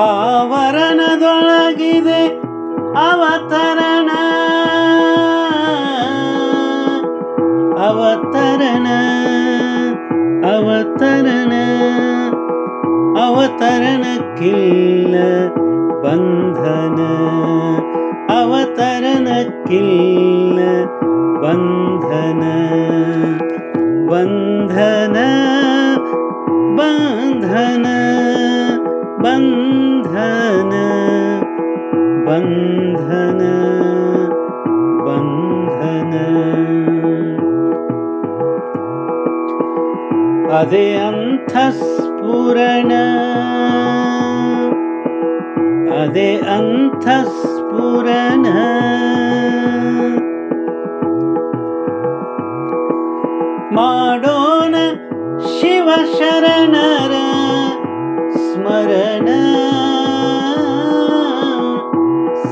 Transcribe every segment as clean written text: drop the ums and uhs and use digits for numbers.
ಆವರಣದೊಳಗಿದೆ ಅವತರಣ ಅವತರಣ ಅವತರಣ ಅವತರಣಕ್ಕಿಲ್ಲ ಬಂಧನ ಅವತರಣಕ್ಕಿಲ್ಲ ಬಂಧನ ಬಂಧನ ಬಂಧನ ಬಂಧನ ಬಂಧನ ಬಂಧನ ಅದೇ ಅಂತಃಸ್ಫುರಣ ಅದೇ ಅಂತಃಸ್ಫುರಣ ಮಾಡೋಣ ಶಿವಶರಣರ ಸ್ಮರಣ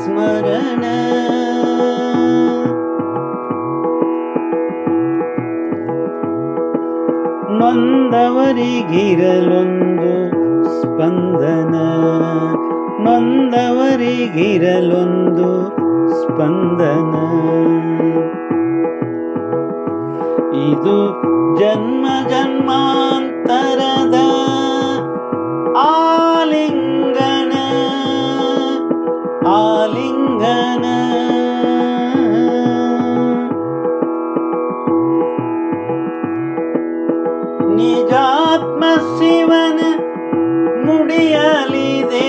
ಸ್ಮರಣ ನೊಂದವರಿಗಿರಲೊಂದು ಸ್ಪಂದನ ನೊಂದವರಿಗಿರಲೊಂದು ಸ್ಪಂದನ ಇದು ಜನ್ಮ ಜನ್ಮಾಂತರದ ಆಲಿಂಗನ ಆಲಿಂಗನ ನಿಜಾತ್ಮ ಶಿವನ ಮುಡಿಯಲಿದೆ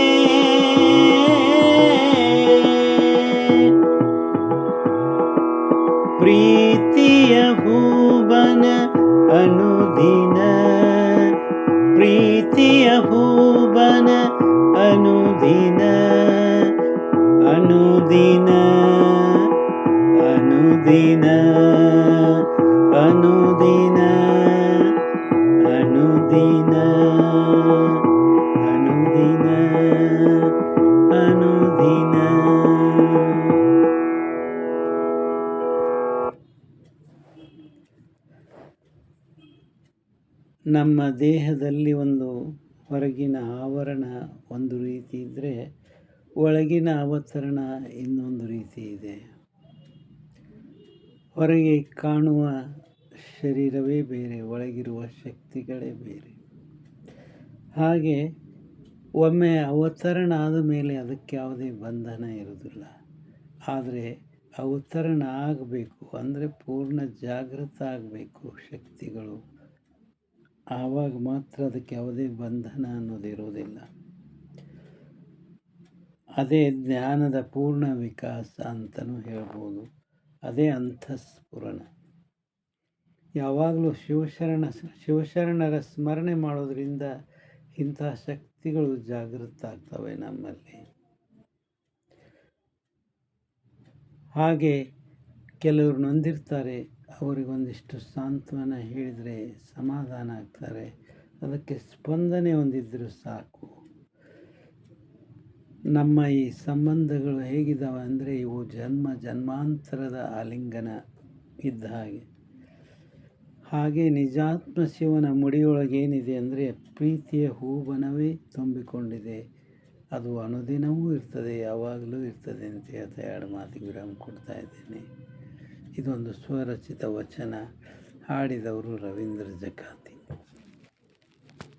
ಪ್ರೀತಿಯ ಹೂಬನ ಅನುದಿನ ಪ್ರೀತಿಯ ಹೂಬನ ಅನುದಿನ ಅನುದಿನ ಅನುದಿನ ಅನುದಿನ ಅನುದಿನ ಅನುದಿನ ಅನುದಿನ. ನಮ್ಮ ದೇಹದಲ್ಲಿ ಒಂದು ಹೊರಗಿನ ಆವರಣ ಒಂದು ರೀತಿ ಇದ್ದರೆ ಒಳಗಿನ ಅವತರಣ ಇನ್ನೊಂದು ರೀತಿ ಇದೆ. ಹೊರಗೆ ಕಾಣುವ ಶರೀರವೇ ಬೇರೆ, ಒಳಗಿರುವ ಶಕ್ತಿಗಳೇ ಬೇರೆ. ಹಾಗೆ ಒಮ್ಮೆ ಅವತರಣ ಆದ ಮೇಲೆ ಅದಕ್ಕೆ ಯಾವುದೇ ಬಂಧನ ಇರುವುದಿಲ್ಲ. ಆದರೆ ಅವತರಣ ಆಗಬೇಕು ಅಂದರೆ ಪೂರ್ಣ ಜಾಗೃತ ಆಗಬೇಕು ಶಕ್ತಿಗಳು, ಆವಾಗ ಮಾತ್ರ ಅದಕ್ಕೆ ಯಾವುದೇ ಬಂಧನ ಅನ್ನೋದಿರುವುದಿಲ್ಲ. ಅದೇ ಜ್ಞಾನದ ಪೂರ್ಣ ವಿಕಾಸ ಅಂತಲೂ ಹೇಳ್ಬೋದು. ಅದೇ ಅಂತಃಸ್ಫುರಣ. ಯಾವಾಗಲೂ ಶಿವಶರಣರ ಸ್ಮರಣೆ ಮಾಡೋದರಿಂದ ಇಂತಹ ಶಕ್ತಿಗಳು ಜಾಗೃತ ಆಗ್ತವೆ ನಮ್ಮಲ್ಲಿ. ಹಾಗೆ ಕೆಲವರು ನೊಂದಿರ್ತಾರೆ, ಅವರಿಗೊಂದಿಷ್ಟು ಸಾಂತ್ವನ ಹೇಳಿದರೆ ಸಮಾಧಾನ ಆಗ್ತಾರೆ. ಅದಕ್ಕೆ ಸ್ಪಂದನೆ ಹೊಂದಿದ್ದರೂ ಸಾಕು. ನಮ್ಮ ಈ ಸಂಬಂಧಗಳು ಹೇಗಿದ್ದಾವೆ ಅಂದರೆ ಇವು ಜನ್ಮ ಜನ್ಮಾಂತರದ ಆಲಿಂಗನ ಇದ್ದ ಹಾಗೆ ನಿಜಾತ್ಮ ಶಿವನ ಮುಡಿಯೊಳಗೇನಿದೆ ಅಂದರೆ ಪ್ರೀತಿಯ ಹೂಬನವೇ ತುಂಬಿಕೊಂಡಿದೆ. ಅದು ಅನುದಿನವೂ ಇರ್ತದೆ, ಯಾವಾಗಲೂ ಇರ್ತದೆ ಅಂತ ಹೇಳ್ತಾ 2 ಮಾತಿಗೆ ವಿರಾಮ ಕೊಡ್ತಾ ಇದ್ದೇನೆ. ಇದೊಂದು ಸ್ವರಚಿತ ವಚನ. ಹಾಡಿದವರು ರವೀಂದ್ರ ಜಕಾತಿ.